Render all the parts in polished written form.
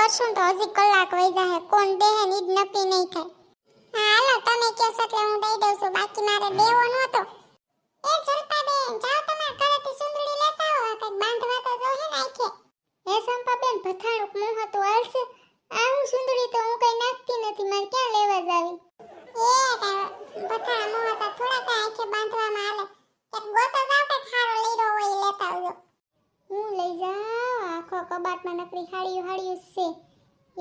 કરશું તો હજી કલાક વઈ જાહે. કોણ દેહે ની જ નક્કી નહીં થાય. હા હાલો, તમે કહો છો એટલે હું દઈ દઉં છું. બાકી મારે દેવો નહોતો. એ જલપાબેન, જાઓ તમારા ઘરેથી સુંદડી લેતા આવો. કંઈક બાંધવા તો જોહે ને આખે. હે સંપાબેન, ભથાણું મોહ તો હાલશે. આ હું સુંદડી તો હું કઈ નાખતી નથી. મારે ક્યાં લેવા જાવી? ભથાણા મોહ તો થોડા કઈ આખે બાંધવામાં હાલે. એક ગોતો જાવ કે ખારો લીરો હોય ઈ લેતા આવજો. હું લઈ જાઉં? આખો કબાટમાં નકરી હાડીયું છે.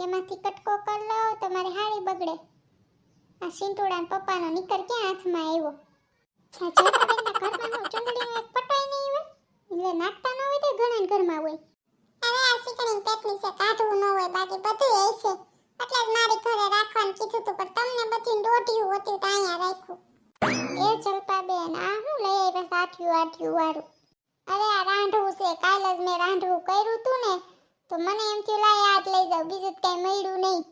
એમાંથી કટકો કર લો તો મારી હાડી બગડે. આ સિંટોડાના પપ્પાનો નિકર ક્યાં હાથમાં આવ્યો? જલપાબેનના ઘરમાં હું ચૂંદડીનું એક પટાઈ નહીં હોય એટલે નાખતા ન હોય તો ઘણા ઘરમાં હોય. અરે આ શીકણી પેટની છે, કાઢવું ન હોય. બાકી બધું એ છે. એટલે જ મારી ઘરે રાખવાનું કીધું તું, પણ તમને બધું દોઢિયું હતું તો અહીંયા રાખ્યું. એ જલપાબેન, આ હું લઈ આવ્યા આઠિયું વાળું? અરે આ રાંધવું છે. કાલ જ મેં રાંધવું કર્યું તું ને તો મને એમ થયું લાય યાદ લઈ જાવ. બીજું જ કઈ મળ્યું નહીં.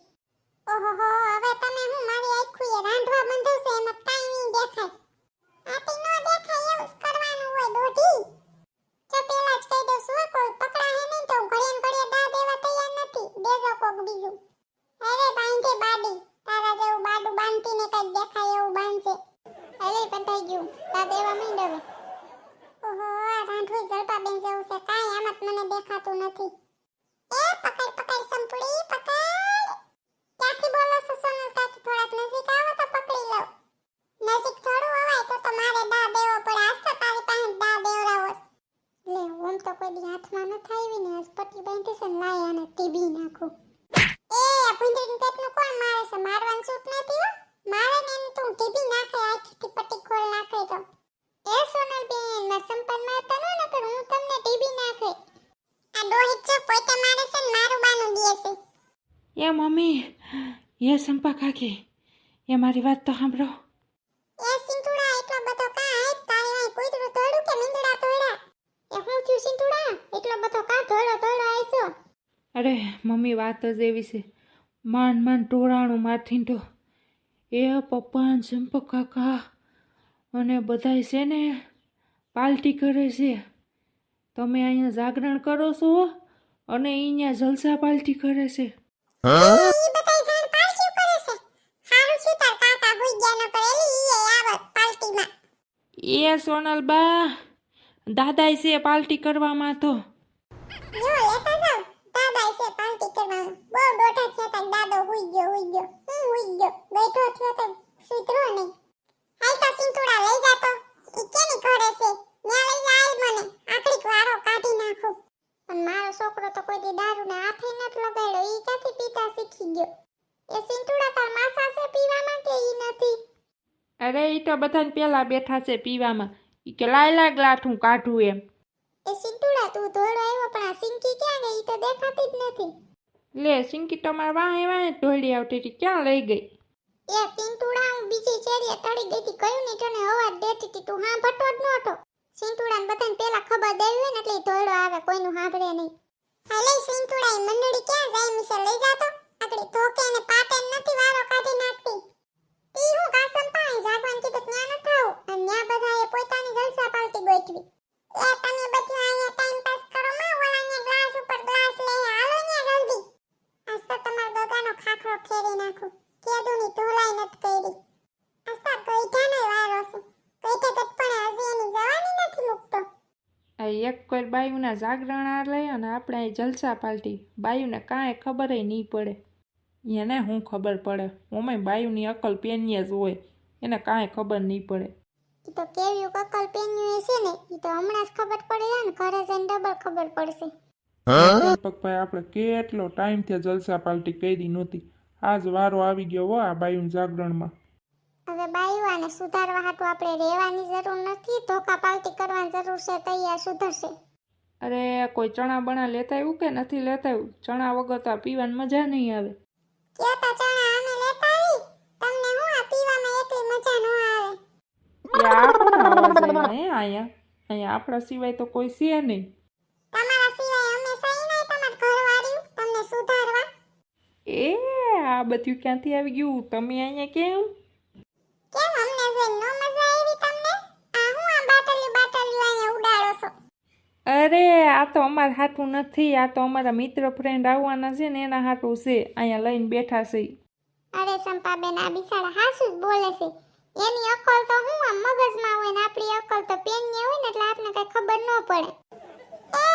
ઓહોહો, હવે તમે હું મારી આખું એ રાંધવા બંધો છે એમાં કાઈ નહીં દેખાય. આતી નો દેખાય એવું જ કરવાનું હોય દોઢી. જો પેલા જ કહી દઉં છું, કોઈ પકડાય નહીં તો ઘડિયાન ઘડિયા દા દેવા તૈયાર નથી. દેજો કોક બીજું. અરે બાંધે બાડી, તારા જેવું બાડું બાંધતી ને કઈ દેખાય એવું બાંધશે. અરે પતાઈ ગયું, દા દેવા માંડ હવે. ઓહો, આ રાંધવું જલપાબેન જેવું છે. કાઈ આમાં મને દેખાતું નથી. એ પકડ સંપુડી પકડ. ક્યાંથી બોલો છો સોનલ કાકી? થોડાક નજીક આવો તો પકડી લઉં. નજીક થોડું અવાય તો મારે દા દેવો પડે. આજ તો તારી પાસે દા દેવડાવો. લે ઓમ તો કોઈ દી હાથમાં ન થાવી ને આજ પટ્ટી બાંધી છે ને લાય આને ટીબી નાખું. એ ભૂંદરીનું પેટનું કોણ મારે છે? મારવાનું છૂટ નથી હો. મારે ને એનું તું ટીબી નાખે આખી પટ્ટી ખોલ નાખે તો. એ સોનલ બેન, મેં સંપલ મારતા ન નકર હું તમને ટીબી નાખે. આ ડોહિત છે પોતે મારે છે ને મારું બાનું દે છે. એ મમ્મી, એ સંપા કાકી, એ મારી વાત તો સાંભળો. એ સિંતુડા, એટલો બધો કા આય તારે આય કૂતરું તોડું કે મીંદડા તોડ્યા? એ હું થયું સિંતુડા? એટલો બધો કા તોડો આયસો? અરે મમ્મી, વાત જ એવી છે. માંડ ટોળાણું મારથી તો એ પપ્પા ને સંપા કાકા અને બધાય છે ને પાર્ટી કરે છે. તમે અહીંયા જાગરણ કરો છો અને અહીંયા જલસા પાર્ટી કરે છે. ઈ બધાય જાણ પાર્ટી કરે છે. હારું છું તાર કાકા હોઈ ગયા ન કરે ઈ આવત પાર્ટીમાં. એ સોનલબા, દાદાય છે પાર્ટી કરવામાં તો. જો લેતા જાવ, દાદા છે પાર્ટી કરવામાં. બહુ દોઢા થયા તા દાદો હોઈ ગયો. હું હોઈ ગયો, બેઠો થયો તો સુધરો નહીં. હાલ તો સિંતુડા લઈ જાતો. ઈ કેની ઘરે છે? ન્યા લઈ જા આલ મને. આખડી વારો કાઢી નાખું. પણ મારો છોકરો તો કોઈ દી દારૂ ને હાથે નત લગાડ્યો. ઈ ક્યાંથી પીતા શીખી ગયો? એ સિંતુડા તાર માસા છે પીવામાં કે ઈ નથી? અરે એ તો બધાને પેલા બેઠા છે પીવામાં. ઈ કે લાય ગ્લાઠું કાઢું એમ. એ સિંતુડા, તું ધોળો આવ્યો પણ આ સિંકી ક્યાં ગઈ? ઈ તો દેખાતી જ નથી. લે, સિંકી તમારા વાહે ઢોળી આવતી હતી, ક્યાં લઈ ગઈ? એ સિંતુડા, હું બીજી ચેરીએ તળી ગઈ હતી. કયું ને તને અવાજ દેતી હતી, તું સાંભળતો જ નહોતો. સિંતુડાને બધાને પેલા ખબર દેવી હોય ને એટલે ધોળો આવે, કોઈનું સાંભળે નહીં. હાલે સિંતુડા, ઈ મંડળી ક્યાં જાય મીસે લઈ જાતો? આગળી ધોકે ને પાટે નથી વારો કાઢી નાખતી. તી હું કાસમ પાસે જાગવાન કીધું ત્યાં ન થાવ. અને ન્યા બધાએ પોતાની જલસા પાર્ટી ગોઠવી. એ તમે બધું અહીંયા ટાઈમ પાસ કરો માં, ઓલાને ગ્લાસ ઉપર ગ્લાસ લે હાલો ન્યા જલ્દી. આજ તો તમારા ગગાનો ખાખરો ખેરી નાખું. કેદુની ધોલાઈ નત કરી. આજ તો ગઈઢાનો વારો છે. ગઈઢે ગટપણે હજી એની જવાની નથી મૂકતો. આ એક કોઈ બાયુના જાગરણ આ લઈ અને આપણે અહીં જલસા પાર્ટી. બાયુને કાંઈ ખબર નહીં પડે. એને શું ખબર પડે? ઓમે બાયુની અકલ પેન્ય જ હોય, એને કાંઈ ખબર નહીં પડે. ઈ તો કેવી કકલ પેન્યું છે ને, ઈ તો હમણાં જ ખબર પડી જાય ને, ઘરે જઈને ડબલ ખબર પડશે. પગભાઈ, આપણે કેટલો ટાઈમથી જલસા પાર્ટી કરી નહોતી. આજ વારો આવી ગયો હો આ બાયુન જાગરણમાં. હવે બાયું આને સુધારવા હાટુ આપણે રહેવાની જરૂર નથી. ધોકા પાર્ટી કરવાની જરૂર છે, તૈયાર સુધરશે. અરે કોઈ ચણા બણા લેતા આવ્યું કે નથી લેતા આવ્યું? ચણા વગર તો આ પીવાની મજા નહીં આવે. ક્યાં તા ચણા અમે લેતા આવી? તમને હું આ પીવામાં એટલી મજા ન આવે. અહીંયા આપણા સિવાય તો કોઈ છે નહીં. તમારા સિવાય અમે સહી નહીં તમાર ઘરવાળી તમને સુધારવા. એ આ બધું ક્યાંથી આવી ગયું? તમે અહીંયા કેમ? કેમ અમને જોઈને નો મજા આવી તમને? આ હું આ બાટલી અહીંયા ઉડાડો છો? અરે આ તો અમારા હાટું નથી, આ તો અમારા મિત્ર ફ્રેન્ડ આવવાના છે ને એના હાટું છે, અહીંયા લઈને બેઠા છે. અરે સંપાબેન આ બિચારા હાસુ જ બોલે છે. એની અકલ તો હું આમ મગજમાં હોય ને આપણી અકલ તો પેનની હોય ને એટલે આપને કઈ ખબર ન પડે. એ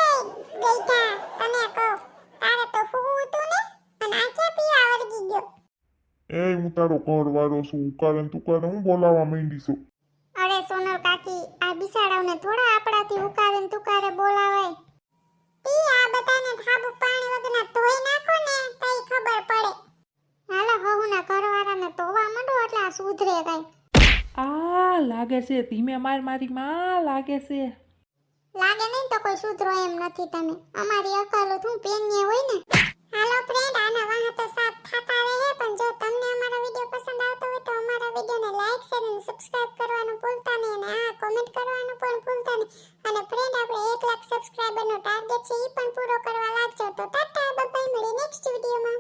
ગઈઠા તને કહું તારે તો ફૂવું તું ને અને આ કે પીવા વર્ગી ગયો. એ હું તારો ઘરવાળો છું, ઉકારે ને તુકારે હું બોલાવા માંડી છું. અરે સોનલ કાકી આ બિચારાઓને થોડા આપણાથી ઉકારે ને તુકારે બોલાવાય. તી આ બધાને થાબુ પાણી વગરના ધોઈ નાખો ને તઈ ખબર પડે. હાલો હહુના ઘરવાળાને ધોવા માંડો એટલે આ સુધરે કાઈ. આ લાગે છે ધીમે મારી માં લાગે છે. લાગે નહીં તો કોઈ સુધરો એમ નથી તમે. અમારી અકલ હું પેનની હોય ને. હાલો ફ્રેન્ડ આના વાહ તો સાથ થતા રહે પણ જો તમને અમારો વિડિયો પસંદ આવતો હોય તો અમારા વિડિયોને લાઈક શેર અને સબસ્ક્રાઇબ કરવાનું ભૂલતા નહીં અને આ કોમેન્ટ કરવાનું પણ ભૂલતા નહીં. અને ફ્રેન્ડ આપણે 1 લાખ સબસ્ક્રાઇબરનો ટાર્ગેટ છે એ પણ પૂરો કરવા લાગજો. તો ટાટા બાય બાય, મળી નેક્સ્ટ વિડિયોમાં.